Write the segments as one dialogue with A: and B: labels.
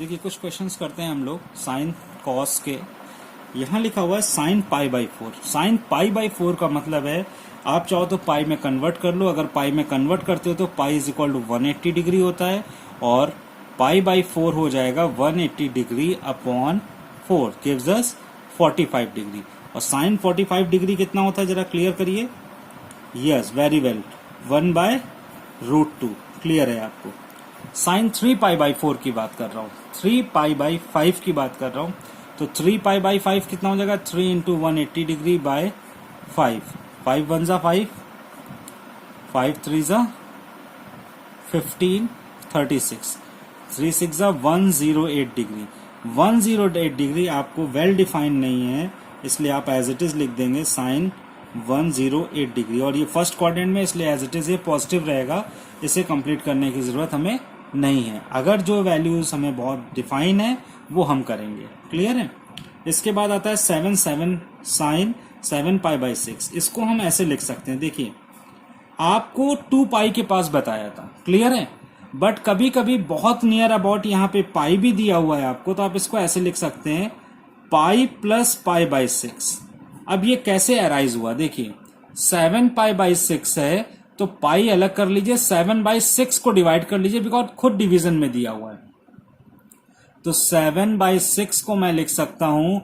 A: देखिए कुछ क्वेश्चंस करते हैं हम लोग साइन कॉस के। यहाँ लिखा हुआ है sine pi by 4। Sine pi by 4 का मतलब है आप चाहो तो पाई में कन्वर्ट कर लो। अगर पाई में कन्वर्ट करते हो तो pi is equal to 180 degree होता है और पाई बाई 4 हो जाएगा 180 degree upon 4 gives us 45 degree. और साइन 45 डिग्री कितना होता है जरा क्लियर करिए। यस वेरी वेल, 1/√2 क्लियर है आपको। साइन 3 पाई बाई 4 की बात कर रहा हूँ, 3 पाई बाई 5 की बात कर रहा हूँ। तो 3 पाई बाई 5 कितना हो जाएगा, 3 इंटू 180 डिग्री बाय 5। 5 1 जा 5, 5 3 जा 15, 36, 3 6 जा 108 डिग्री। 108 डिग्री आपको वेल डिफाइंड नहीं है, इसलिए आप एज इट इज लिख देंगे साइन 108 डिग्री। और ये फर्स्ट क्वाड्रेंट में, इसलिए एज इट इज ये पॉजिटिव रहेगा, इसे कंप्लीट करने की जरूरत हमें नहीं है। अगर जो वैल्यूज हमें बहुत डिफाइन है वो हम करेंगे। क्लियर है। इसके बाद आता है 7 7 साइन 7 पाई बाई 6। इसको हम ऐसे लिख सकते हैं, देखिए आपको 2 पाई के पास बताया था, क्लियर है, बट कभी कभी बहुत नियर अबाउट यहाँ पे पाई भी दिया हुआ है आपको, तो आप इसको ऐसे लिख सकते हैं पाई प्लस पाई बाई 6। अब ये कैसे अराइज हुआ, देखिए 7 पाई बाई 6 है तो पाई अलग कर लीजिए, 7 बाई 6 को डिवाइड कर लीजिए, बिकॉज खुद डिवीजन में दिया हुआ है। तो 7 बाई 6 को मैं लिख सकता हूं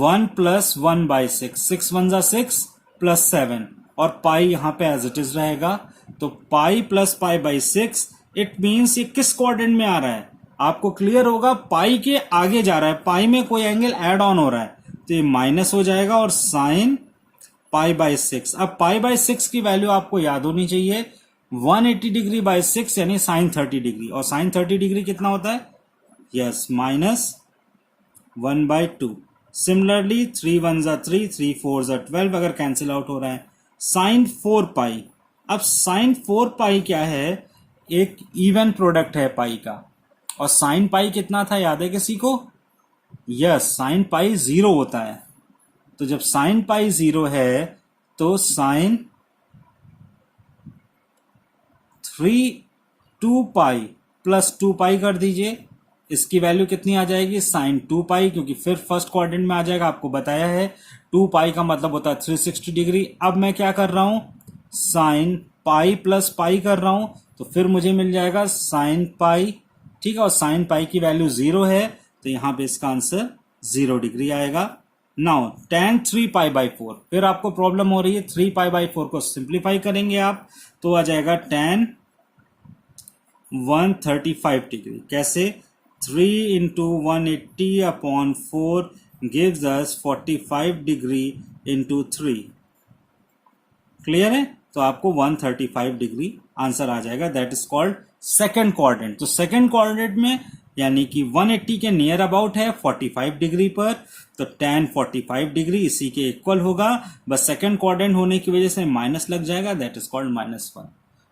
A: 1 प्लस 1 बाई 6, 6 1 जा 6 प्लस 7, और पाई यहां पे एज इट इज रहेगा। तो pi plus pi by 6, it means ये किस क्वाड्रेंट में आ रहा है आपको क्लियर होगा, पाई के आगे जा रहा है, पाई में कोई एंगल एड ऑन हो रहा है तो ये माइनस हो जाएगा और साइन पाई बाई 6। अब पाई बाई 6 की वैल्यू आपको याद होनी चाहिए, 180 डिग्री बाई 6 यानी साइन 30 डिग्री। और साइन 30 डिग्री कितना होता है, यस माइनस 1/2। सिमिलरली 3 1 जा 3, 3 4 जा 12, अगर कैंसिल आउट हो रहा है। साइन 4 पाई, अब साइन 4 पाई क्या है, एक इवन प्रोडक्ट है पाई का। और साइन पाई कितना था याद है किसी को, यस साइन पाई 0 होता है। तो जब साइन पाई 0 है तो साइन 2 पाई प्लस 2 पाई कर दीजिए, इसकी वैल्यू कितनी आ जाएगी, साइन 2 पाई, क्योंकि फिर फर्स्ट क्वाड्रेंट में आ जाएगा, आपको बताया है 2 पाई का मतलब होता है 360 डिग्री। अब मैं क्या कर रहा हूं, साइन पाई प्लस पाई कर रहा हूं, तो फिर मुझे मिल जाएगा साइन पाई, ठीक है। और साइन पाई की वैल्यू 0 है तो यहां पे इसका आंसर 0 डिग्री आएगा। नाउ tan 3 पाई बाई 4, फिर आपको प्रॉब्लम हो रही है, 3 पाई बाई 4 को सिंप्लीफाई करेंगे आप तो आ जाएगा tan 135 डिग्री। कैसे, 3 into 180 upon 4 gives us 45 degree into 3। Clear है, तो आपको 135 डिग्री आंसर आ जाएगा। That is called second quadrant. तो सेकेंड क्वाड्रेंट में यानी कि 180 के नियर अबाउट है 45 डिग्री पर, तो tan 45 डिग्री इसी के इक्वल होगा, बस सेकेंड क्वाड्रेंट होने की वजह से माइनस लग जाएगा, दैट इज कॉल्ड -1।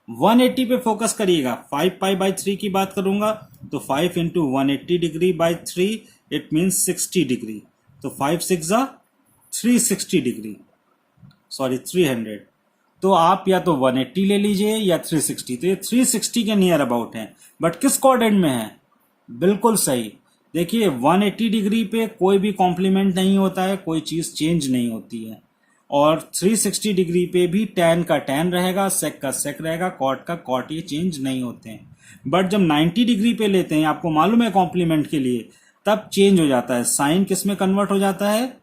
A: 180 पे फोकस करिएगा। 5 पाई बाई 3 की बात करूंगा तो 5 into 180 degree by 3, it means 60 degree. तो 5 6 जा 360 डिग्री, सॉरी 300। तो आप या तो 180 ले लीजिए या 360, तो ये 360 के नियर अबाउट है, बट किस क्वाड्रेंट में है, बिल्कुल सही। देखिए 180 डिग्री पे कोई भी कॉम्प्लीमेंट नहीं होता है, कोई चीज चेंज नहीं होती है, और 360 डिग्री पे भी tan का tan रहेगा, sec का sec रहेगा, cot का cot, ये चेंज नहीं होते हैं। बट जब 90 डिग्री पे लेते हैं, आपको मालूम है कॉम्प्लीमेंट के लिए, तब चेंज हो जाता है। साइन किस में कन्वर्ट हो जाता है,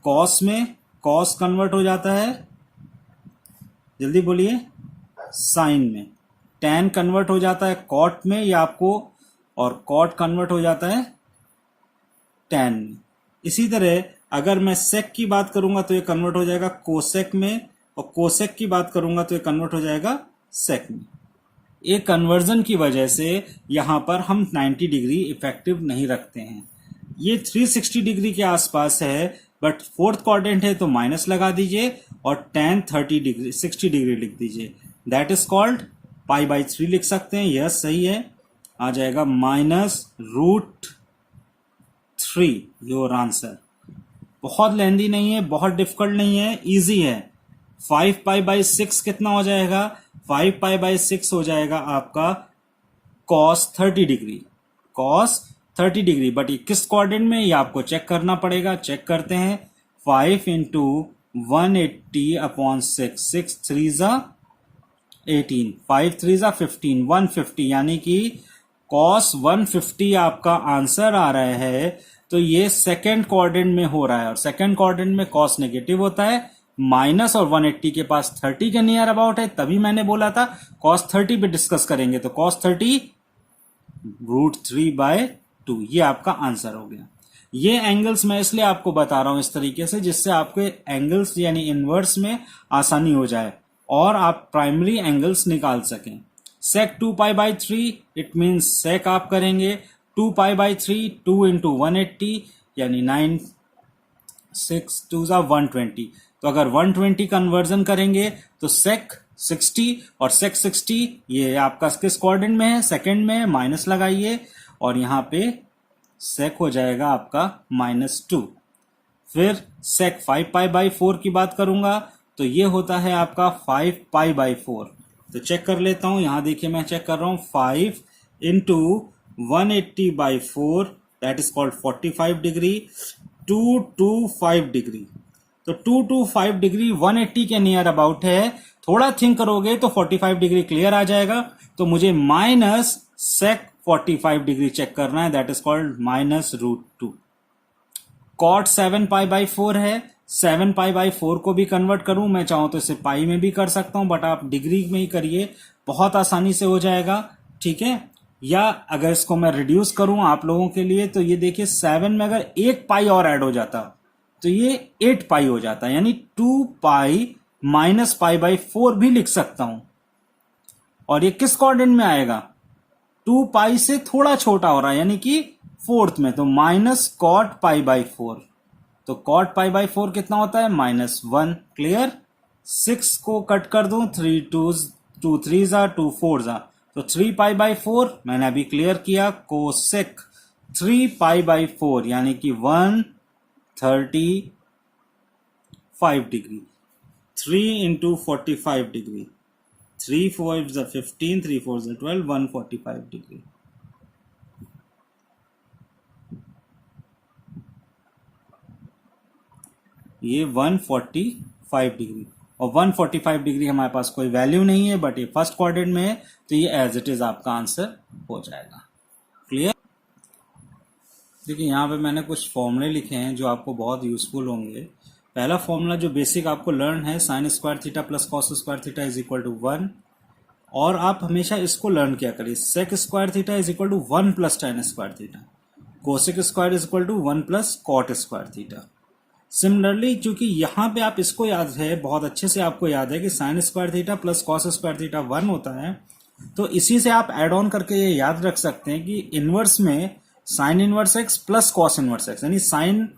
A: cos में, cos कन्वर्ट हो जाता है, जल्दी बोलिए, साइन में। tan कन्वर्ट हो जाता है cot में या आपको, और cot कन्वर्ट हो जाता है tan में। इसी तरह अगर मैं sec की बात करूंगा तो ये कन्वर्ट हो जाएगा cosec में, और cosec की बात करूंगा तो ये कन्वर्ट हो जाएगा sec में। एक कन्वर्जन की वजह से यहां पर हम 90 डिग्री इफेक्टिव नहीं रखते हैं। ये 360 डिग्री के आसपास है, बट फोर्थ क्वाड्रेंट है तो माइनस लगा दीजिए और tan 30 डिग्री 60 डिग्री लिख दीजिए, that is called pi by 3 लिख सकते हैं। यस सही है, आ जाएगा -√3 योर आंसर। बहुत लेंदी नहीं है, बहुत डिफिकल्ट नहीं है, इजी है। 5 पाई बाई 6 कितना हो जाएगा, 5 पाई बाई 6 हो जाएगा आपका cos 30 degree, cos 30 degree, but ये किस कोऑर्डिनेट में ये आपको चेक करना पड़ेगा। चेक करते हैं। 5 इंटू 180 अपॉन 6, 6 3 ज़ा 18, 5 3 ज़ा 15, 150, यानी कि cos 150 आपका आंसर आ रहा है। तो ये सेकेंड कोऑर्डिनेट में हो रहा है, और सेकेंड कोऑर्डिनेट में cos नेगेटिव होता है, माइनस और 180 के पास 30 के नियर अबाउट है, तभी मैंने बोला था cos 30 पे डिस्कस करेंगे। तो cos 30 √3/2, ये आपका आंसर हो गया। ये एंगल्स मैं इसलिए आपको बता रहा हूं इस तरीके से, जिससे आपके एंगल्स यानी इनवर्स में आसानी हो जाए और आप प्राइमरी एंगल्स निकाल सकें। sec 2π/3, इट मीन्स sec आप करेंगे 2π/3, 2 इंटू 180 यानी 9, 6 2 ज़ा 120। तो अगर 120 कन्वर्जन करेंगे तो sec 60 और sec 60 ये आपका किस कोऑर्डिनेट में है, सेकंड में है, माइनस लगाइए और यहाँ पे sec हो जाएगा आपका -2। फिर sec 5π/4 की बात करूंगा तो ये होता है आपका 5π/4। तो चेक कर लेता हूं, यहां देखिए मैं चेक कर रहा हूं, 5 into 180/4 that is called 45 degree, 225 degree. तो 225 डिग्री 180 के नियर अबाउट है, थोड़ा थिंक करोगे तो 45 डिग्री क्लियर आ जाएगा। तो मुझे माइनस sec 45 डिग्री चेक करना है, दैट इज कॉल्ड -√2। cot 7π/4 है, 7π/4 को भी कन्वर्ट करूं मैं चाहूं तो इसे पाई में भी कर सकता हूं, बट आप डिग्री में ही करिए, बहुत आसानी से हो जाएगा, ठीक है। या अगर इसको मैं रिड्यूस करूं आप लोगों के लिए, तो ये देखिए 7 में अगर एक पाई और ऐड हो जाता तो ये 8 पाई हो जाता, यानी 2 पाई -π/4 भी लिख सकता हूं। और ये किस कोऑर्डिनेट में आएगा, 2 पाई से थोड़ा छोटा हो रहा है, यानी कि फोर्थ में, तो -cot π/4। तो cot π/4 कितना होता है, -1। क्लियर। 6 को कट कर दूं, 3 2 3 ज़ा 2 4 ज़ा, तो 3π/4 मैंने अभी क्लियर किया। कोसेक 3π/4 यानी कि 135 डिग्री, 3 इंटू 45 डिग्री, 3 4 ज़ा 15, 3 4 ज़ा 12, 145 डिग्री। ये 145 डिग्री, और 145 डिग्री हमारे पास कोई वैल्यू नहीं है, बट ये फर्स्ट क्वाड्रेंट में है, तो ये एज इट इज आपका आंसर हो जाएगा। क्लियर। देखिए यहाँ पे मैंने कुछ फॉर्मूले लिखे हैं जो आपको बहुत यूजफुल होंगे। पहला फॉर्मूला जो बेसिक आपको लर्न है, sin square theta plus cos square theta is equal to 1, और आप हमेशा इसको लर्न किया करिए, sec square theta is equal to 1 plus tan square theta, cosec square is equal to 1 plus cot square theta. Similarly चूंकि यहाँ पे आप इसको याद है, बहुत अच्छे से आपको याद है कि sine square theta plus cos square theta 1 होता है, तो इसी से आप ऐड ऑन करके ये याद रख सकते हैं कि इनवर्स में sign inverse x plus cos inverse x, यानी साइन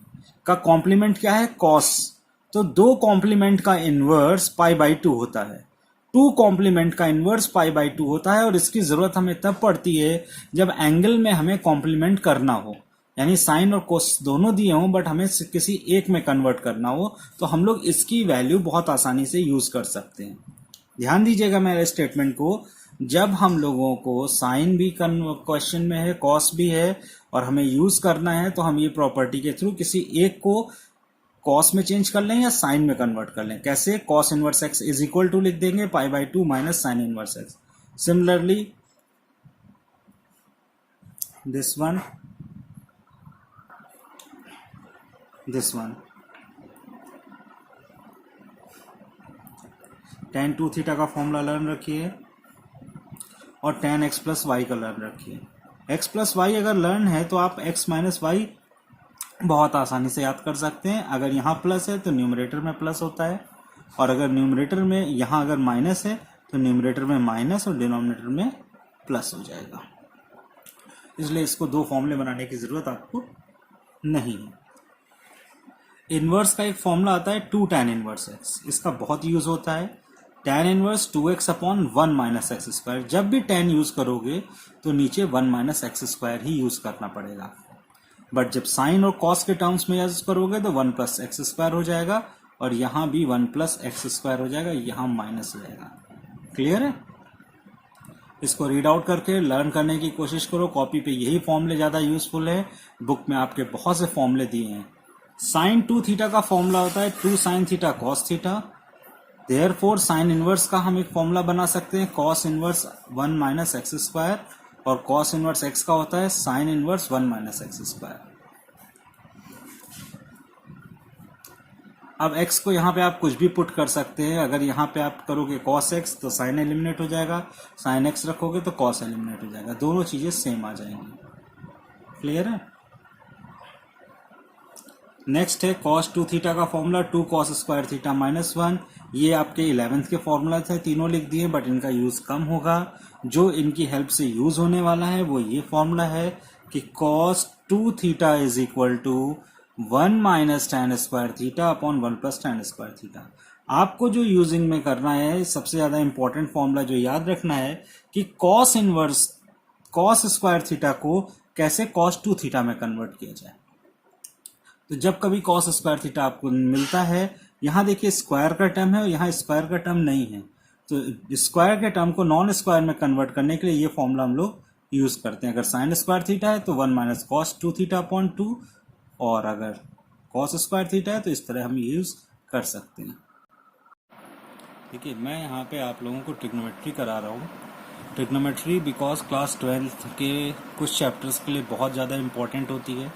A: का कॉम्प्लीमेंट क्या है, कॉस। तो 2 कॉम्प्लीमेंट का इनवर्स π/2 होता है, 2 कॉम्प्लीमेंट का इनवर्स π/2 होता है, और इसकी जरूरत हमें तब पड़ती है जब एंगल में हमें कॉम्प्लीमेंट करना हो, यानी साइन और कोस दोनों दिए हों बट हमें किसी एक में कन्वर्ट करना हो, तो हम लोग इसकी वैल्यू बहुत आसानी से यूज कर सकते हैं। ध्यान दीजिएगा मेरे स्टेटमेंट को, जब हम लोगों को साइन भी क्वेश्चन में है, कॉस भी है, और हमें यूज करना है, तो हम ये प्रॉपर्टी के थ्रू किसी एक को कॉस में चेंज कर लें या साइन में कन्वर्ट कर लें। कैसे, cos inverse X is equal to लिख देंगे π/2 minus sine inverse X. Similarly this one, this one, tan 2 theta का फॉर्मूला लर्न रखिए, और tan x प्लस वाई का लर्न रखिए। x प्लस वाई अगर लर्न है तो आप x माइनस वाई बहुत आसानी से याद कर सकते हैं। अगर यहाँ प्लस है तो न्यूमरेटर में प्लस होता है, और अगर न्यूमरेटर में यहाँ अगर माइनस है तो न्यूमरेटर में माइनस और डिनोमिनेटर में प्लस हो जाएगा। इसलिए इसको 2 फॉर्मूले बनाने की जरूरत आपको नहीं है। इनवर्स का एक फॉर्मूला आता है 2 tan इनवर्स x, इसका बहुत यूज होता है। tan inverse 2x upon 1 minus x square, जब भी tan यूज करोगे तो नीचे 1 माइनस एक्स स्क्वायर ही यूज करना पड़ेगा, बट जब साइन और कॉस के टर्म्स में यूज करोगे तो 1 प्लस एक्स स्क्वायर हो जाएगा, और यहाँ भी 1 प्लस एक्स स्क्वायर हो जाएगा, यहाँ माइनस रहेगा। क्लियर है। इसको रीड आउट करके लर्न करने की कोशिश करो। कॉपी पे यही फॉर्मूले ज़्यादा यूजफुल है, बुक में आपके बहुत से फॉर्मूले दिए हैं। साइन 2 थीटा का फॉर्मूला होता है 2 sign theta cos theta. Therefore sine inverse का हम एक फॉर्मूला बना सकते हैं cos inverse 1 minus x square, और कॉस इनवर्स एक्स का होता है sine inverse 1 minus x square. अब x को यहाँ पे आप कुछ भी पुट कर सकते हैं। अगर यहाँ पे आप करोगे cos x तो sin एलिमिनेट हो जाएगा, sin x रखोगे तो cos एलिमिनेट हो जाएगा, दोनों चीजें सेम आ जाएंगी। क्लियर है? नेक्स्ट है cos 2 थीटा का formula 2 cos square theta minus 1। ये आपके 11th के फॉर्मूला थे, तीनों लिख दिए, बट इनका यूज कम होगा। जो इनकी हेल्प से यूज होने वाला है वो ये फॉर्मूला है कि cos 2 theta is equal to 1 minus tan square theta upon 1 plus tan square theta. आपको जो यूजिंग में करना है, सबसे ज्यादा इंपॉर्टेंट फॉर्मूला जो याद रखना है कि cos inverse cos square theta को कैसे cos 2 थीटा में कन्वर्ट किया जाए। तो जब कभी cos स्क्वायर थीटा आपको मिलता है, यहां देखिए स्क्वायर का टर्म है और यहाँ स्क्वायर का टर्म नहीं है, तो स्क्वायर के टर्म को नॉन स्क्वायर में कन्वर्ट करने के लिए ये फॉर्मूला हम लोग यूज करते हैं। अगर साइन स्क्वायर थीटा है तो 1 माइनस कॉस 2 थीटा अपॉन 2, और अगर cos स्क्वायर थीटा है तो इस तरह हम यूज कर सकते हैं। देखिए मैं यहाँ पे आप लोगों को ट्रिग्नोमेट्री करा रहा हूँ। ट्रिग्नोमेट्री बिकॉज क्लास 12th के कुछ चैप्टर्स के लिए बहुत ज़्यादा इम्पोर्टेंट होती है,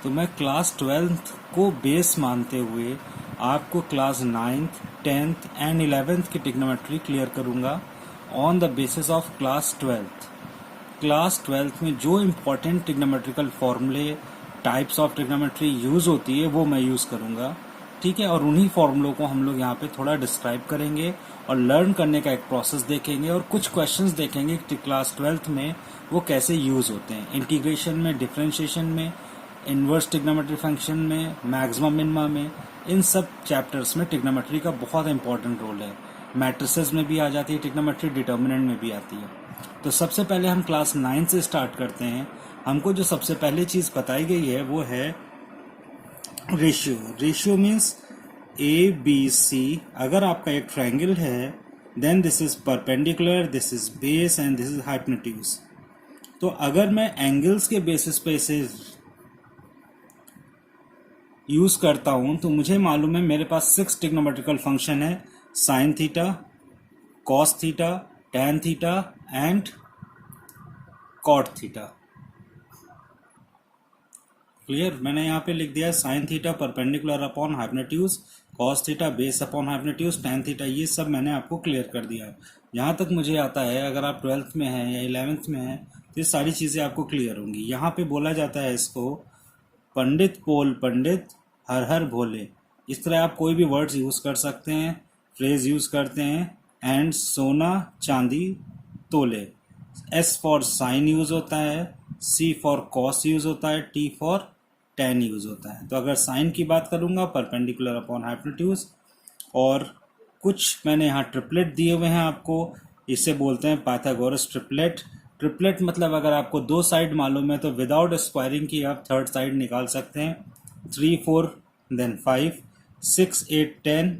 A: तो मैं क्लास 12th को बेस मानते हुए आपको class 9th, 10th and 11th की ट्रिग्नोमेट्री क्लियर करूँगा on the basis of class 12th। Class 12th में जो इम्पोर्टेंट ट्रिग्नोमेट्रिकल फॉर्मूले, टाइप्स ऑफ ट्रिग्नोमेट्री यूज होती है वो मैं यूज करूंगा, ठीक है। और उन्हीं फॉर्मूलों को हम लोग यहाँ पे थोड़ा डिस्क्राइब करेंगे और लर्न करने का एक प्रोसेस देखेंगे, और कुछ क्वेश्चंस देखेंगे कि क्लास 12th में वो कैसे यूज होते हैं। इंटीग्रेशन में, डिफरेंशिएशन में, इनवर्स ट्रिग्नोमेट्री फंक्शन में, मैक्सिमम मिनिमा में, इन सब चैप्टर्स में ट्रिग्नोमेट्री का बहुत इंपॉर्टेंट रोल है। मैट्रिसेस में भी आ जाती है ट्रिग्नोमेट्री, डिटर्मिनेंट में भी आती है। तो सबसे पहले हम क्लास 9 से स्टार्ट करते हैं। हमको जो सबसे पहली चीज बताई गई है वो है ratio. Ratio means A B C. अगर आपका एक ट्रायंगल है, then this is perpendicular, this is base and this is hypotenuse. तो अगर मैं एंगल्स के बेसिस पे इसे यूज करता हूं तो मुझे मालूम है मेरे पास 6 ट्रिग्नोमेट्रिकल फंक्शन है, sine theta, cos theta, tan theta and cot theta. Clear? मैंने यहाँ पे लिख दिया sine theta perpendicular upon hypotenuse, cos theta base upon hypotenuse, tan theta, ये सब मैंने आपको क्लियर कर दिया है। जहाँ तक मुझे आता है, अगर आप 12th में हैं या 11th में हैं तो ये सारी चीज़ें आपको क्लियर होंगी। यहाँ पे बोला जाता है इसको पंडित पोल पंडित हर हर भोले। इस तरह आप कोई भी वर्ड्स यूज़ कर सकते हैं, फ्रेज यूज़ करते हैं। एंड सोना चांदी तोले, एस फॉर साइन यूज़ होता है, सी फॉर कॉस यूज़ होता है, टी फॉर टैन यूज़ होता है। तो अगर साइन की बात करूँगा परपेंडिकुलर अपॉन हाइपोटेन्यूज, और कुछ मैंने यहाँ ट्रिपलेट दिए हुए हैं आपको, इसे बोलते हैं पाइथागोरस ट्रिपलेट। ट्रिपलेट मतलब अगर आपको दो साइड मालूम है तो विदाउट स्क्वायरिंग की आप थर्ड साइड निकाल सकते हैं। 3 4 देन 5 6 8 10,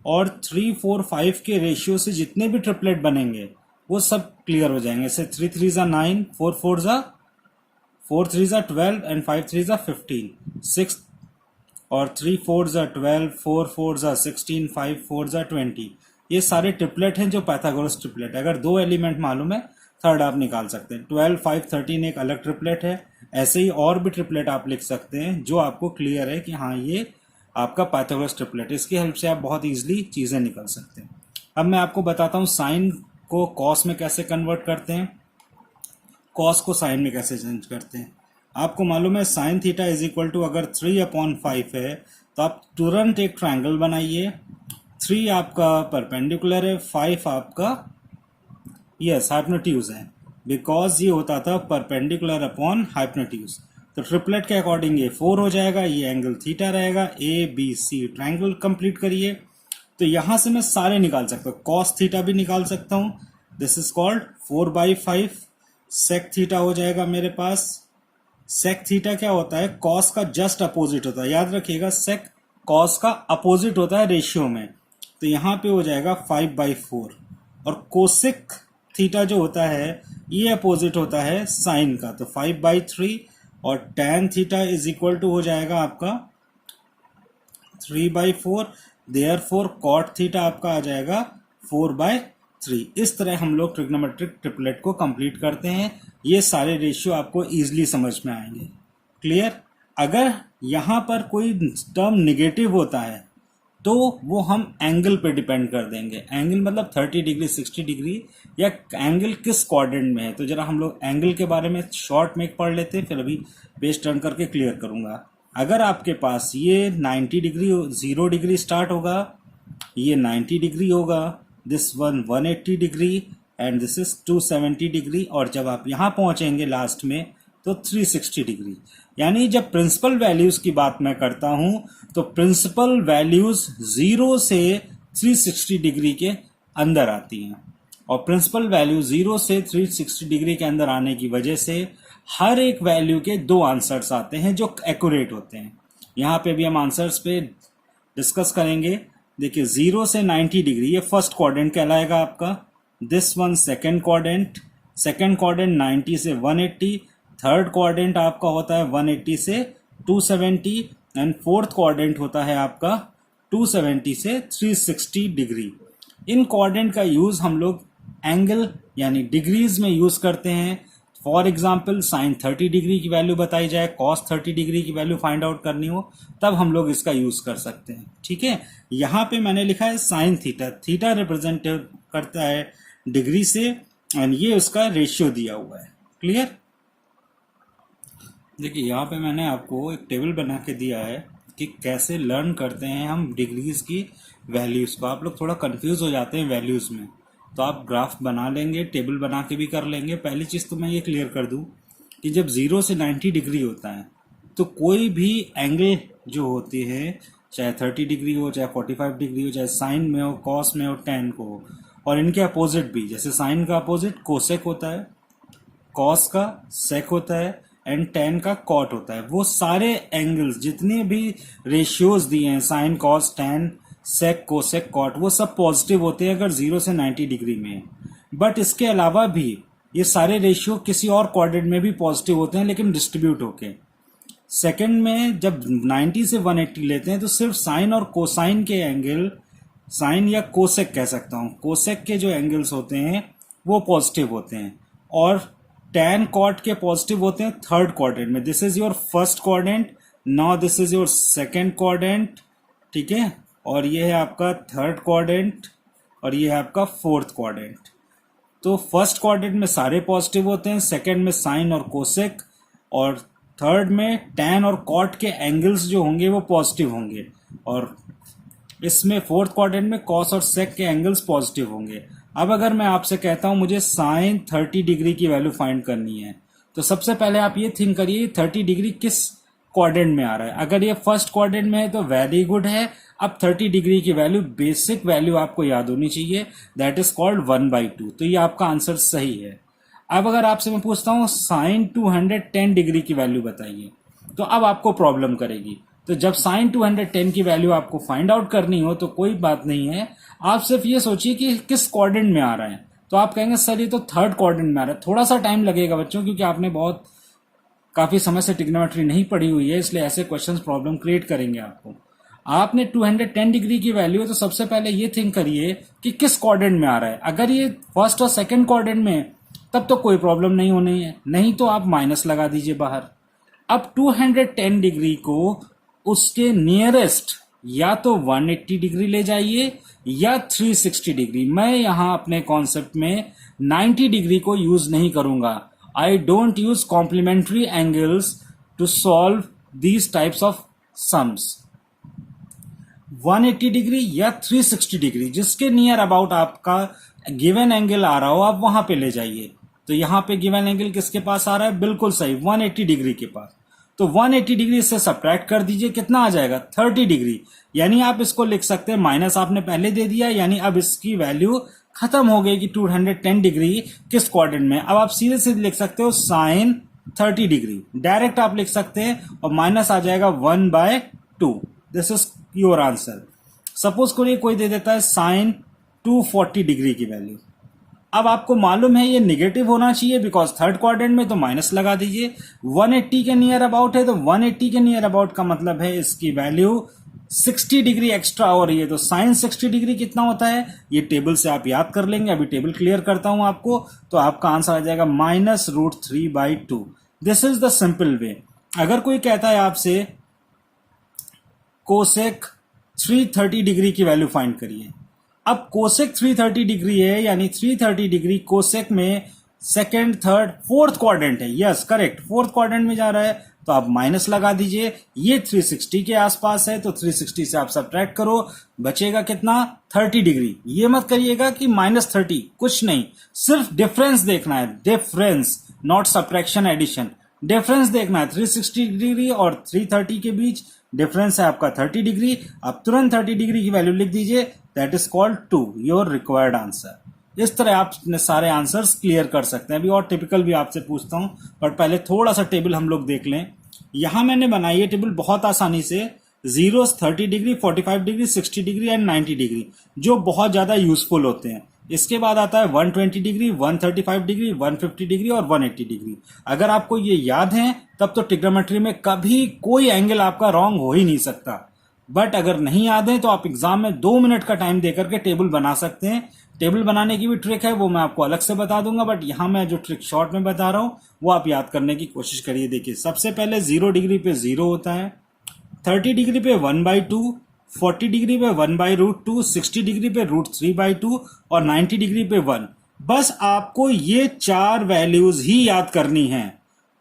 A: और 3 4 5 के रेशियो से जितने भी ट्रिपलेट बनेंगे वो सब क्लियर हो जाएंगे। जैसे 3 3 जा 9, 4 4 जा 4 3 जा 12 एंड 5 3 जा 15, 6 और 3 4 जा 12, 4 4 जा 16, 5 4 जा 20। ये सारे ट्रिपलेट हैं जो पाइथागोरस ट्रिपलेट है। अगर दो एलिमेंट मालूम है, थर्ड आप निकाल सकते हैं। 12 5 13 एक अलग ट्रिपलेट है। ऐसे ही और भी ट्रिपलेट आप लिख सकते हैं जो आपको क्लियर है कि हाँ ये आपका पाइथागोरस ट्रिपलेट। इसकी हेल्प से आप बहुत इजीली चीजें निकाल सकते हैं। अब मैं आपको बताता हूँ साइन को कॉस में कैसे कन्वर्ट करते हैं, कॉस को साइन में कैसे चेंज करते हैं। आपको मालूम है sine theta is equal to अगर 3/5 है तो आप तुरंत एक ट्रायंगल बनाइए। 3 आपका परपेंडिकुलर है, 5 आपका यस हाइपोटेन्यूज है, बिकॉज ये होता था परपेंडिकुलर अपॉन हाइपोटेन्यूज। तो ट्रिपलेट के अकॉर्डिंग ये 4 हो जाएगा, ये एंगल थीटा रहेगा। A B C triangle complete करिए। तो यहां से मैं सारे निकाल सकता हूँ, कॉस थीटा भी निकाल सकता हूँ, this is called 4/5। Sec theta हो जाएगा मेरे पास। सेक थीटा क्या होता है, कॉस का जस्ट अपोजिट होता है, याद रखिएगा सेक कॉस का अपोजिट होता है रेशियो में। तो यहाँ पे हो जाएगा 5/4। और कोसेक थीटा जो होता है ये अपोजिट होता है साइन का, तो 5/3 और tan theta is equal to हो जाएगा आपका 3/4, देयरफॉर cot थीटा आपका आ जाएगा 4/3। इस तरह हम लोग ट्रिग्नोमेट्रिक ट्रिपलेट को कंप्लीट करते हैं। ये सारे रेशियो आपको इजीली समझ में आएंगे। क्लियर? अगर यहाँ पर कोई टर्म निगेटिव होता है तो वो हम एंगल पे डिपेंड कर देंगे। एंगल मतलब 30 डिग्री, 60 डिग्री, या एंगल किस क्वाड्रेंट में है। तो जरा हम लोग एंगल के बारे में शॉर्ट में पढ़ लेते हैं, फिर अभी पेज टर्न करके क्लियर करूंगा। अगर आपके पास ये 90 डिग्री, 0 डिग्री स्टार्ट होगा, ये 90 डिग्री होगा, this one 180 degree and this is 270 degree, और जब आप यहाँ पहुंचेंगे लास्ट में तो 360 डिग्री। यानी जब प्रिंसिपल वैल्यूज की बात मैं करता हूं तो प्रिंसिपल वैल्यूज 0 से 360 डिग्री के अंदर आती हैं, और प्रिंसिपल वैल्यू 0 से 360 डिग्री के अंदर आने की वजह से हर एक वैल्यू के 2 आंसर्स आते हैं जो एक्यूरेट होते हैं। यहाँ पे भी हम आंसर्स पे डिस्कस करेंगे। देखिए 0 से 90 डिग्री ये फर्स्ट क्वाड्रेंट कहलाएगा आपका, दिस वन सेकेंड क्वाड्रेंट 90 से 180, थर्ड क्वाड्रेंट आपका होता है 180 से 270 एंड फोर्थ क्वाड्रेंट होता है आपका 270 से 360 डिग्री। इन क्वाड्रेंट का यूज हम लोग एंगल यानी डिग्रीज में यूज करते हैं। फॉर एग्जाम्पल साइन 30 डिग्री की वैल्यू बताई जाए, कॉस 30 डिग्री की वैल्यू फाइंड आउट करनी हो, तब हम लोग इसका यूज कर सकते हैं। ठीक है, यहाँ पे मैंने लिखा है साइन थीटा, थीटा रिप्रेजेंट करता है डिग्री से, एंड ये उसका रेशियो दिया हुआ है। क्लियर? देखिए यहाँ पे मैंने आपको एक टेबल बना के दिया है कि कैसे लर्न करते हैं हम डिग्रीज की वैल्यूज को। आप लोग थोड़ा कंफ्यूज हो जाते हैं वैल्यूज में, तो आप ग्राफ बना लेंगे, टेबल बना के भी कर लेंगे। पहली चीज़ तो मैं ये क्लियर कर दूं कि जब 0 से 90 डिग्री होता है तो कोई भी एंगल जो होती है, चाहे 30 डिग्री हो, चाहे 45 डिग्री हो, चाहे साइन में हो, कॉस में हो, टेन को हो, और इनके अपोजिट भी, जैसे साइन का अपोजिट कोसेक होता है, कॉस का सेक होता है एंड टेन का कॉट होता है। वो सारे एंगल्स जितने भी रेशियोज दिए हैं, sine cos tan sec cosec cot, वो सब पॉजिटिव होते हैं अगर 0 से 90 डिग्री में। बट इसके अलावा भी ये सारे रेशियो किसी और क्वाड्रेंट में भी पॉजिटिव होते हैं, लेकिन डिस्ट्रीब्यूट होके। सेकंड में जब 90 से 180 लेते हैं तो सिर्फ साइन और कोसाइन के एंगल, साइन या कोसेक कह सकता हूं, कोसेक के जो एंगल्स होते हैं वो पॉजिटिव होते हैं, और टैन कॉट के पॉजिटिव होते हैं थर्ड क्वाड्रेंट में। This is your first quadrant, now this is your second quadrant. ठीक है, और ये है आपका थर्ड क्वाड्रेंट, और ये है आपका फोर्थ क्वाड्रेंट। तो फर्स्ट क्वाड्रेंट में सारे पॉजिटिव होते हैं, सेकेंड में साइन और कोसेक, और थर्ड में टैन और कॉट के एंगल्स जो होंगे वो पॉजिटिव होंगे, और इसमें फोर्थ क्वाड्रेंट में कॉस और सेक के एंगल्स पॉजिटिव होंगे। अब अगर मैं आपसे कहता हूं मुझे साइन 30 डिग्री की वैल्यू फाइंड करनी है, तो सबसे पहले आप ये थिंक करिए 30 डिग्री किस क्वाड्रेंट में आ रहा है। अगर ये फर्स्ट क्वाड्रेंट में है तो वेरी गुड है। अब 30 डिग्री की वैल्यू, बेसिक वैल्यू आपको याद होनी चाहिए, दैट इज कॉल्ड 1/2। तो ये आपका आंसर सही है। अब अगर आपसे मैं पूछता हूं साइन 210 डिग्री की वैल्यू बताइए, तो अब आपको प्रॉब्लम करेगी। तो जब साइन 210 की वैल्यू आपको फाइंड आउट करनी हो तो कोई बात नहीं है, आप सिर्फ ये सोचिए कि किस क्वाड्रेंट में आ रहा है। तो आप कहेंगे सर ये तो थर्ड क्वाड्रेंट में आ रहा है। थोड़ा सा टाइम लगेगा बच्चों, क्योंकि आपने काफी समय से ट्रिग्नोमेट्री नहीं पढ़ी हुई है, इसलिए ऐसे क्वेश्चंस प्रॉब्लम क्रिएट करेंगे आपको। आपने 210 डिग्री की वैल्यू है तो सबसे पहले ये थिंक करिए कि किस क्वाड्रेंट में आ रहा है। अगर ये फर्स्ट और सेकंड क्वाड्रेंट में तब तो कोई प्रॉब्लम नहीं होनी है, नहीं तो आप माइनस लगा दीजिए बाहर। अब 210 डिग्री को उसके नियरेस्ट या तो 180 डिग्री ले जाइए या 360 डिग्री। मैं यहां अपने कॉन्सेप्ट में 90 डिग्री को यूज नहीं करूंगा। I don't use complementary angles to solve these types of sums. 180 degree या 360 डिग्री, जिसके नियर अबाउट आपका गिवन एंगल आ रहा हो आप वहां पे ले जाइए। तो यहां पे गिवन एंगल किसके पास आ रहा है? बिल्कुल सही, 180 डिग्री के पास। तो 180 डिग्री इससे सब्ट्रैक्ट कर दीजिए, कितना आ जाएगा? 30 डिग्री। यानी आप इसको लिख सकते हैं, माइनस आपने पहले दे दिया, यानी अब इसकी वैल्यू खत्म हो गई कि 210 डिग्री किस क्वाड्रेंट में। अब आप सीधे सीधे लिख सकते हो साइन 30 डिग्री, डायरेक्ट आप लिख सकते हैं, और माइनस आ जाएगा 1/2। This is your answer. Suppose करिए कोई दे देता है साइन 240 डिग्री की वैल्यू, अब आपको मालूम है ये निगेटिव होना चाहिए बिकॉज थर्ड क्वाड्रेंट में, तो माइनस लगा दीजिए। 180 के नियर अबाउट है, तो 180 के नियर अबाउट का मतलब है इसकी वैल्यू 60 डिग्री एक्स्ट्रा हो रही है। तो साइन 60 डिग्री कितना होता है, ये टेबल से आप याद कर लेंगे। अभी टेबल क्लियर करता हूं आपको, तो आपका आंसर आ जाएगा -√3/2। This is the simple way. अगर कोई कहता है आपसे कोसेक 330 डिग्री की वैल्यू फाइंड करिए, अब कोसेक 330 डिग्री है, यानी 330 डिग्री कोसेक में सेकेंड, थर्ड, फोर्थ क्वाड्रेंट है। यस करेक्ट, फोर्थ क्वाड्रेंट में जा रहा है, तो आप माइनस लगा दीजिए। ये 360 के आसपास है, तो 360 से आप सब्ट्रैक्ट करो, बचेगा कितना, 30 डिग्री। ये मत करिएगा कि -30, कुछ नहीं, सिर्फ डिफरेंस देखना है, difference, not subtraction addition. Difference देखना है 360 डिग्री और 330 के बीच डिफरेंस है आपका 30 डिग्री। आप तुरंत 30 डिग्री की वैल्यू लिख दीजिए, that is called 2, your required answer. इस तरह आप अपने सारे आंसर्स क्लियर कर सकते हैं। अभी और टिपिकल भी आपसे पूछता हूं, बट पहले थोड़ा सा टेबल हम लोग देख लें। यहां मैंने बनाई है टेबल बहुत आसानी से, zeros 30 degree, 45 degree, 60 degree and 90 degree, जो बहुत ज्यादा यूजफुल होते हैं। इसके बाद आता है 120 डिग्री, 135 डिग्री, 150 डिग्री और 180 डिग्री। अगर आपको ये याद है तब तो ट्रिग्नोमेट्री में कभी कोई एंगल आपका रॉन्ग हो ही नहीं सकता। बट अगर नहीं याद है तो आप एग्जाम में 2 मिनट का टाइम देकर के टेबल बना सकते हैं। टेबल बनाने की भी ट्रिक है, वो मैं आपको अलग से बता दूंगा, बट यहां मैं जो ट्रिक शॉर्ट में बता रहा हूं वो आप याद करने की कोशिश करिए। देखिए, सबसे पहले 0 डिग्री पे 0 होता है, 30 डिग्री पे 1/2, 40 डिग्री पे 1/√2, 60 डिग्री पे √3/2 और 90 डिग्री पे 1। बस आपको ये 4 वैल्यूज ही याद करनी है,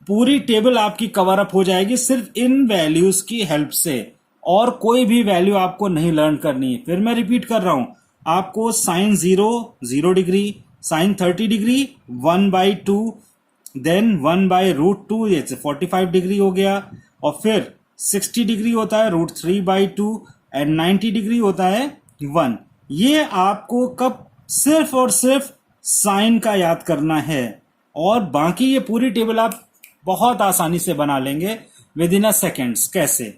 A: पूरी टेबल आपकी कवर अप हो जाएगी सिर्फ इन वैल्यूज की हेल्प से, और कोई भी वैल्यू आपको नहीं लर्न करनी है। फिर मैं रिपीट कर रहा हूं, आपको sine 0 degree, sine 30 degree 1/2, then 1/√2, ये 45 डिग्री हो गया, और फिर 60 डिग्री होता है √3/2 एंड 90 डिग्री होता है 1। ये आपको कब सिर्फ और सिर्फ साइन का याद करना है, और बाकी ये पूरी टेबल आप बहुत आसानी से बना लेंगे विद इन अ सेकेंड्स। कैसे,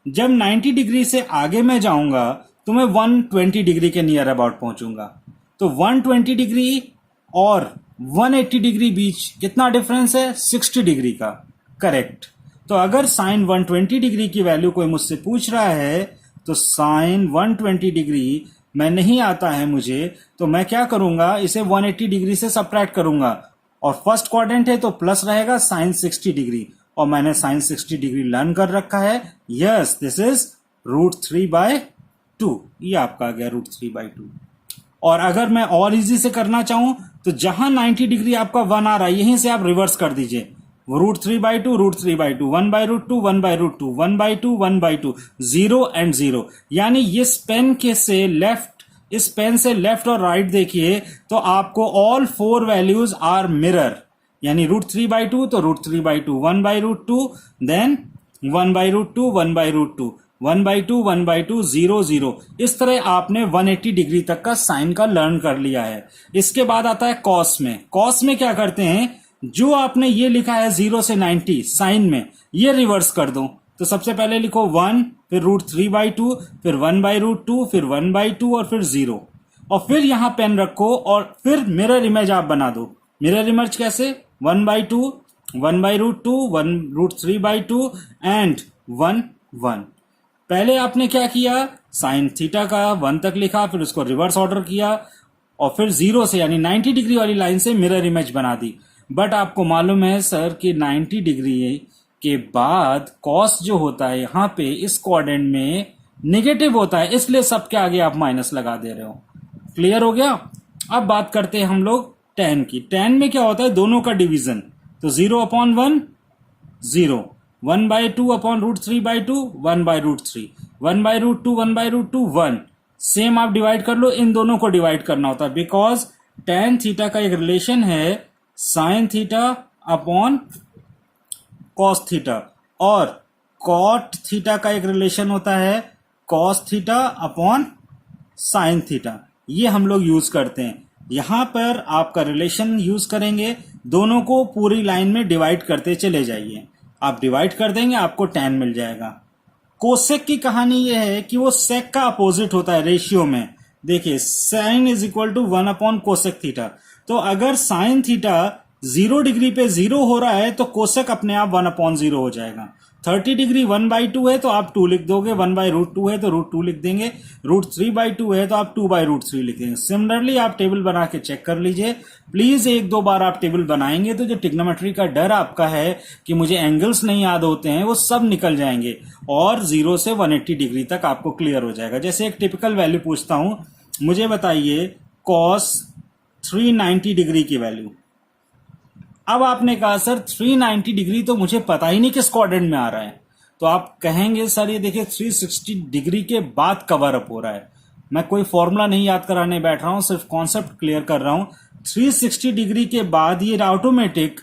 A: जब 90 डिग्री से आगे मैं जाऊंगा तो मैं 120 डिग्री के नियर अबाउट पहुंचूंगा। तो 120 डिग्री और 180 डिग्री बीच कितना डिफरेंस है, 60 डिग्री का। करेक्ट। तो अगर साइन 120 डिग्री की वैल्यू कोई मुझसे पूछ रहा है, तो साइन 120 डिग्री मैं नहीं आता है मुझे, तो मैं क्या करूंगा, इसे 180 डिग्री से सब्ट्रैक्ट करूंगा, और फर्स्ट क्वाड्रेंट है तो प्लस रहेगा साइन 60 डिग्री, और मैंने साइन 60 डिग्री लर्न कर रखा है। Yes, this is √3/2। ये आपका आ गया √3/2। और अगर मैं और इजी से करना चाहूं तो जहां 90 डिग्री आपका 1 आ रहा है, यहीं से आप रिवर्स कर दीजिए, √3/2, √3/2, 1/√2, 1/√2, 1/2, 1/2, 0 एंड 0। यानी ये पेन के से लेफ्ट, इस पेन से लेफ्ट और राइट देखिए तो आपको ऑल 4 वैल्यूज आर मिरर, यानी √3/2 तो √3/2, 1/√2, देन 1/√2, 1/√2, 1/2, 1/2, 0, 0। इस तरह आपने 180 डिग्री तक का साइन का लर्न कर लिया है। इसके बाद आता है कॉस में। कॉस में क्या करते हैं, जो आपने ये लिखा है 0 से 90 साइन में, ये रिवर्स कर दो। तो सबसे पहले लिखो 1, फिर √3/2, फिर 1/√2, फिर 1/2 और फिर 0, और फिर यहां पेन रखो और फिर मिरर इमेज आप बना दो। मिरर इमेज कैसे, 1/2, 1/√2, 1√3/2 एंड 1, 1। पहले आपने क्या किया, साइन थीटा का 1 तक लिखा, फिर उसको रिवर्स ऑर्डर किया, और फिर 0 से यानी 90 डिग्री वाली लाइन से मिरर इमेज बना दी। बट आपको मालूम है सर कि 90 डिग्री के बाद कॉस जो होता है यहां पे इस क्वाड्रेंट में नेगेटिव होता है, इसलिए सबके आगे आप माइनस लगा दे रहे हो। क्लियर हो गया। अब बात करते हैं हम लोग tan की। tan में क्या होता है, दोनों का डिवीजन, तो 0/1, 0, 1/2 अपॉन √3/2, 1/√3, 1/√2, 1/√2, 1। सेम आप डिवाइड कर लो, इन दोनों को डिवाइड करना होता है, बिकॉज tan थीटा का एक रिलेशन है sine theta upon cos theta, और कॉट थीटा का एक रिलेशन होता है cos theta upon sine theta. ये हम लोग यूज करते हैं। यहां पर आपका रिलेशन यूज करेंगे, दोनों को पूरी लाइन में डिवाइड करते चले जाइए। आप डिवाइड कर देंगे, आपको tan मिल जाएगा। कोसेक की कहानी यह है कि वो सेक का अपोजिट होता है रेशियो में। देखिए, sine is equal to 1 upon cosec theta. तो अगर साइन थीटा 0 डिग्री पे 0 हो रहा है तो कोसेक अपने आप 1/0 हो जाएगा। 30 डिग्री 1/2 है तो आप 2 लिख दोगे, 1/√2 है तो √2 लिख देंगे, √3/2 है तो आप 2/√3 लिख देंगे। सिमिलरली आप टेबल बना के चेक कर लीजिए। प्लीज 1-2 बार आप टेबल बनाएंगे तो जो ट्रिग्नोमेट्री का डर आपका है कि मुझे एंगल्स नहीं याद होते हैं वो सब निकल जाएंगे और 0 से 180 डिग्री तक आपको क्लियर हो जाएगा। जैसे एक टिपिकल वैल्यू पूछता हूं, मुझे बताइए कॉस 390 डिग्री की वैल्यू। अब आपने कहा सर 390 डिग्री तो मुझे पता ही नहीं किस क्वाड्रेंट में आ रहा है, तो आप कहेंगे सर ये देखिए 360 डिग्री के बाद कवर अप हो रहा है। मैं कोई फॉर्मूला नहीं याद कराने बैठ रहा हूं, सिर्फ कॉन्सेप्ट क्लियर कर रहा हूं। 360 डिग्री के बाद ये ऑटोमेटिक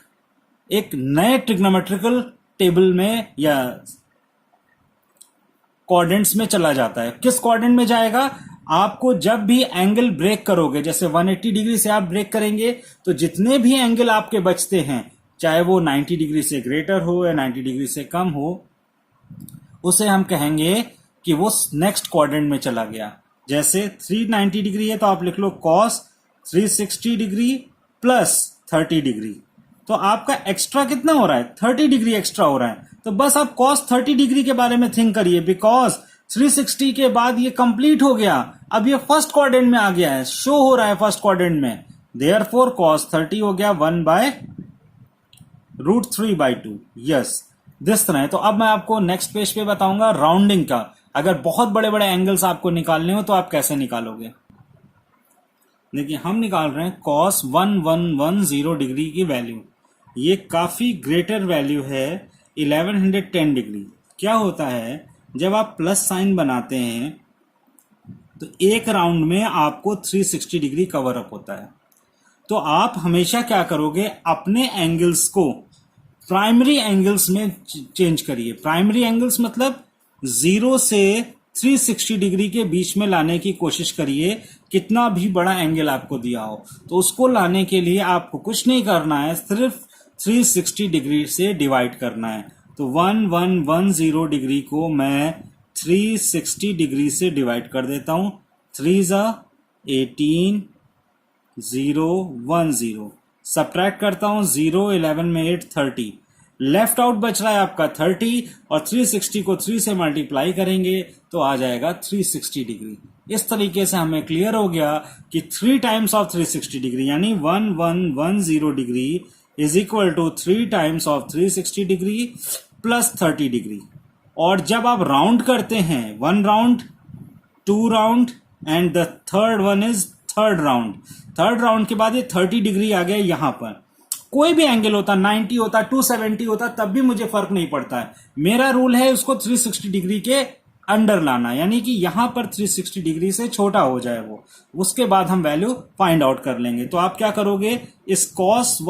A: एक नए ट्रिग्नोमेट्रिकल टेबल में या क्वाड्रेंट्स में चला जाता है। किस क्वाड्रेंट में जाएगा? आपको जब भी एंगल ब्रेक करोगे, जैसे 180 डिग्री से आप ब्रेक करेंगे तो जितने भी एंगल आपके बचते हैं, चाहे वो 90 डिग्री से ग्रेटर हो या 90 डिग्री से कम हो, उसे हम कहेंगे कि वो नेक्स्ट क्वाड्रेंट में चला गया। जैसे 390 डिग्री है तो आप लिख लो कॉस 360 डिग्री प्लस 30 डिग्री, तो आपका एक्स्ट्रा कितना हो रहा है? 30 डिग्री एक्स्ट्रा हो रहा है। तो बस आप कॉस 30 डिग्री के बारे में थिंक करिए, बिकॉज 360 के बाद ये कंप्लीट हो गया, अब ये फर्स्ट क्वाड्रेंट में आ गया है, शो हो रहा है फर्स्ट क्वाड्रेंट में। देयरफॉर cos 30 हो गया 1/√3/2। यस, दिस तरह है। तो अब मैं आपको नेक्स्ट पेज पे बताऊंगा राउंडिंग का। अगर बहुत बड़े बड़े एंगल्स आपको निकालने हो तो आप कैसे निकालोगे। देखिए हम निकाल रहे हैं cos 1110 डिग्री की वैल्यू। ये काफी ग्रेटर वैल्यू है 1110 डिग्री। क्या होता है, जब आप प्लस साइन बनाते हैं तो एक राउंड में आपको 360 डिग्री कवर अप होता है। तो आप हमेशा क्या करोगे, अपने एंगल्स को प्राइमरी एंगल्स में चेंज करिए। प्राइमरी एंगल्स मतलब 0 से 360 डिग्री के बीच में लाने की कोशिश करिए। कितना भी बड़ा एंगल आपको दिया हो तो उसको लाने के लिए आपको कुछ नहीं करना है, सिर्फ 360 डिग्री से डिवाइड करना है। तो 1110 डिग्री को मैं 360 डिग्री से डिवाइड कर देता हूं। 3 18 0 10 सब्ट्रैक्ट करता हूं, 0 11 में 8 30, लेफ्ट आउट बच रहा है आपका 30 और 360 को 3 से मल्टीप्लाई करेंगे तो आ जाएगा 360 डिग्री। इस तरीके से हमें क्लियर हो गया कि 3 टाइम्स ऑफ 360 डिग्री यानी 1110 degree is equal to 3 times of 360 degree plus 30 degree. और जब आप राउंड करते हैं, 1 round 2 round and the third one is third round. Third round के बाद ये 30 डिग्री आ गया यहां पर। कोई भी एंगल होता, 90 होता, 270 होता, तब भी मुझे फर्क नहीं पड़ता है। मेरा रूल है उसको 360 डिग्री के अंडर लाना, यानी कि यहां पर 360 डिग्री से छोटा हो जाए वो। उसके बाद हम वैल्यू फाइंड आउट कर लेंगे। तो आप क्या करोगे, इस cos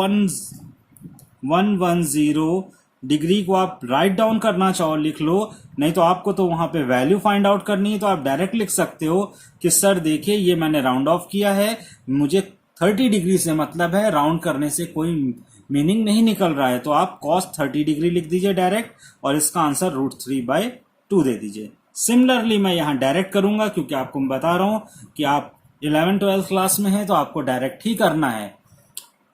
A: 110 डिग्री को आप राइट डाउन करना चाहो लिख लो, नहीं तो आपको तो वहां पे वैल्यू फाइंड आउट करनी है तो आप डायरेक्ट लिख सकते हो कि सर देखिए ये मैंने राउंड ऑफ किया है, मुझे 30 डिग्री से मतलब है, राउंड करने से कोई मीनिंग नहीं निकल रहा है। तो आप cos 30 डिग्री लिख दीजिए डायरेक्ट और इसका आंसर √3/2 दे दीजिए। सिमिलरली मैं यहां डायरेक्ट करूंगा क्योंकि आपको मैं बता रहा हूं कि आप 11th-12th क्लास में हैं तो आपको डायरेक्ट ही करना है।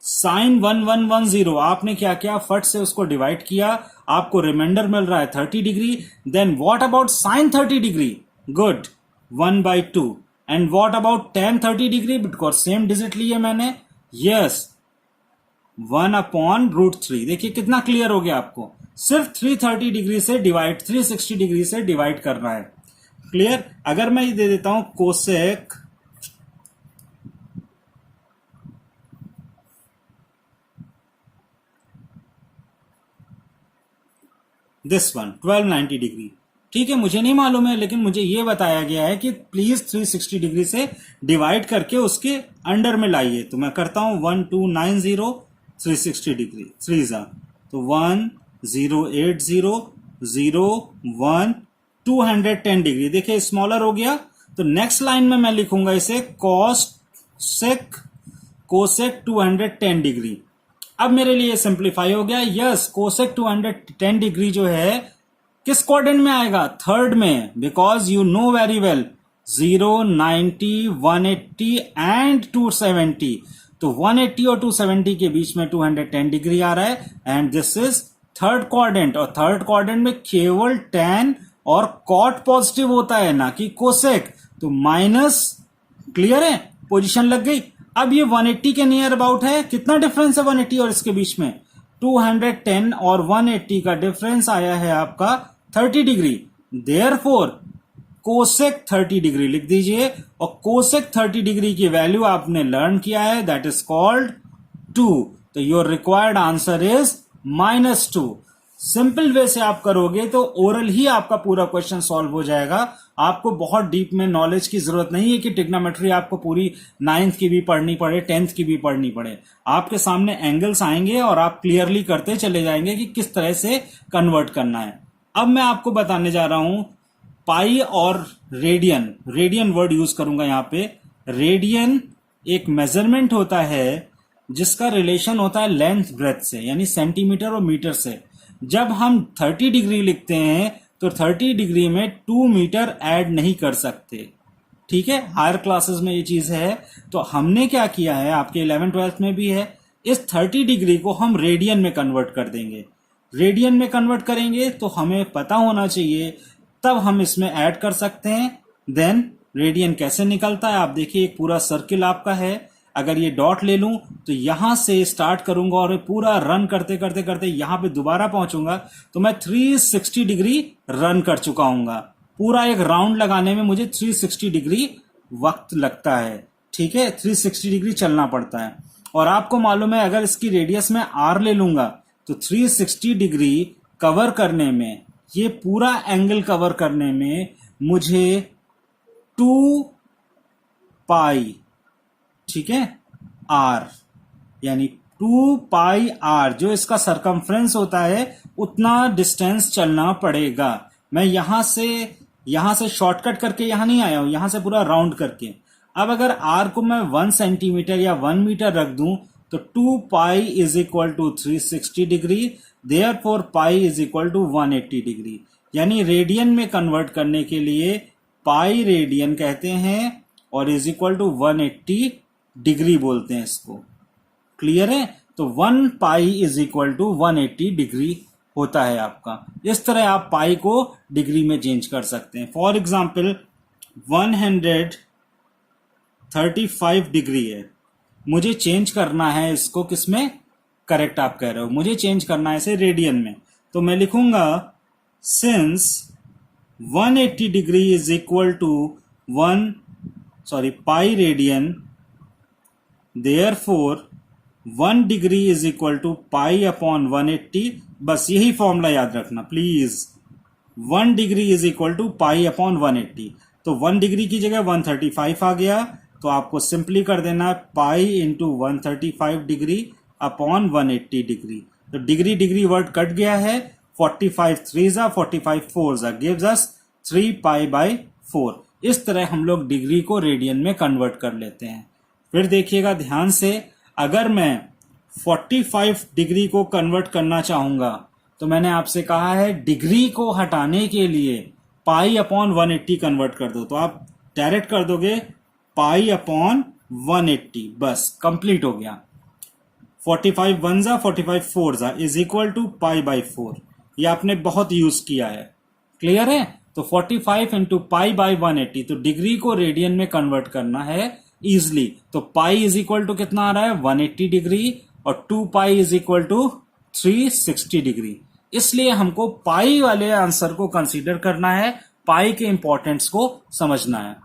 A: साइन 1110 आपने क्या किया, फट से उसको डिवाइड किया, आपको रिमाइंडर मिल रहा है 30 degree. Then what about sine 30 degree? Good, 1/2। And what about tan 30 degree? Because same digit लिए मैंने, यस 1/√3। देखिए कितना क्लियर हो गया आपको, सिर्फ 330 डिग्री से डिवाइड 360 डिग्री से डिवाइड करना है। क्लियर? अगर मैं ये दे देता हूं कोसेक दिस वन 1290 डिग्री, ठीक है, मुझे नहीं मालूम है लेकिन मुझे ये बताया गया है कि प्लीज 360 डिग्री से डिवाइड करके उसके अंडर में लाइए। तो मैं करता हूं 1290 360 डिग्री 3 तो 1080 0 1 210 डिग्री। देखिए स्मॉलर हो गया। तो नेक्स्ट लाइन में मैं लिखूंगा इसे कोसेक 210 डिग्री। अब मेरे लिए सिंप्लीफाई हो गया। यस, कोसेक 210 डिग्री जो है किस क्वाड्रेंट में आएगा? थर्ड में, because you know very well 0 90 180 and 270 तो 180 और 270 के बीच में 210 डिग्री आ रहा है and this is third quadrant, और थर्ड क्वाड्रेंट में केवल tan और cot पॉजिटिव होता है, ना कि कोसेक। तो माइनस, क्लियर है, पोजीशन लग गई। अब ये 180 के नियर अबाउट है, कितना डिफरेंस है 180 और इसके बीच में? 210 और 180 का डिफरेंस आया है आपका 30 डिग्री। देयरफॉर कोसेक 30 डिग्री लिख दीजिए, और कोसेक 30 डिग्री की वैल्यू आपने लर्न किया है, दैट इज कॉल्ड 2। तो your required answer is -2। Simple way से आप करोगे तो ओरल ही आपका पूरा क्वेश्चन सॉल्व हो जाएगा। आपको बहुत डीप में नॉलेज की जरूरत नहीं है कि ट्रिग्नोमेट्री आपको पूरी 9th की भी पढ़नी पड़े, 10th की भी पढ़नी पड़े। आपके सामने एंगल्स आएंगे और आप क्लियरली करते चले जाएंगे कि किस तरह से कन्वर्ट करना है। अब मैं आपको बताने जा रहा हूं पाई और रेडियन। रेडियन वर्ड यूज करूंगा यहां पे। रेडियन एक मेजरमेंट होता है जिसका रिलेशन होता है लेंथ ब्रेथ से, यानी सेंटीमीटर और मीटर से। जब हम 30 डिग्री लिखते हैं तो 30 डिग्री में 2 मीटर ऐड नहीं कर सकते, ठीक है। हायर क्लासेस में ये चीज है। तो हमने क्या किया है, आपके 11th-12th में भी है, इस 30 डिग्री को हम रेडियन में कन्वर्ट कर देंगे। रेडियन में कन्वर्ट करेंगे तो हमें पता होना चाहिए, तब हम इसमें ऐड कर सकते हैं। देन रेडियन कैसे निकलता है, आप देखिए एक पूरा सर्किल आपका है। अगर ये डॉट ले लूं तो यहां से स्टार्ट करूंगा और पूरा रन करते करते करते यहां पे दोबारा पहुंचूंगा तो मैं 360 डिग्री रन कर चुका हूंगा। पूरा एक राउंड लगाने में मुझे 360 डिग्री वक्त लगता है, ठीक है। 360 डिग्री चलना पड़ता है। और आपको मालूम है अगर इसकी रेडियस में आर ले लूंगा तो 360 डिग्री कवर करने में, ये पूरा एंगल कवर करने में मुझे 2 पाई, ठीक है, आर, यानी 2 पाई आर जो इसका सरकमफ्रेंस होता है उतना डिस्टेंस चलना पड़ेगा। मैं यहां से शॉर्टकट करके यहां नहीं आया हूं, यहां से पूरा राउंड करके। अब अगर आर को मैं 1 सेंटीमीटर या 1 मीटर रख दूं तो 2 pi is equal to 360 degree, therefore pi is equal to 180 degree. यानी रेडियन में कन्वर्ट करने के लिए पाई रेडियन कहते हैं और इज इक्वल टू 180 डिग्री बोलते हैं इसको, क्लियर है। तो 1 pi is equal to 180 degree होता है आपका। इस तरह आप पाई को डिग्री में चेंज कर सकते हैं। फॉर एग्जाम्पल 135 डिग्री है, मुझे चेंज करना है इसको किसमें, करेक्ट आप कह रहे हो, मुझे चेंज करना है इसे रेडियन में। तो मैं लिखूंगा since 180 degree is equal to pi radian, therefore 1 degree is equal to pi upon 180। बस यही फॉर्मूला याद रखना please, 1 degree is equal to pi upon 180। तो 1 डिग्री की जगह 135 आ गया, तो आपको सिंपली कर देना है pi into 135 degree upon 180 degree. तो डिग्री डिग्री वर्ड कट गया है, 45 3 45 4 गिव्स अस 3 पाई बाई 4। इस तरह हम लोग डिग्री को रेडियन में कन्वर्ट कर लेते हैं। फिर देखिएगा ध्यान से, अगर मैं 45 डिग्री को कन्वर्ट करना चाहूंगा तो मैंने आपसे कहा है डिग्री को हटाने के लिए पाई अपॉन 180 कन्वर्ट कर दो, तो आप डायरेक्ट कर दोगे पाई अपॉन 180, बस कंप्लीट हो गया। 45 1 45 4 is equal to pi by 4। ये आपने बहुत यूज किया है, क्लियर है। तो 45 इंटू पाई बाई 180, तो डिग्री को रेडियन में कन्वर्ट करना है इजली। तो पाई इज इक्वल टू कितना आ रहा है 180 डिग्री, और 2 pi is equal to 360 degree. इसलिए हमको पाई वाले आंसर को कंसीडर करना है, पाई के इंपॉर्टेंस को समझना है।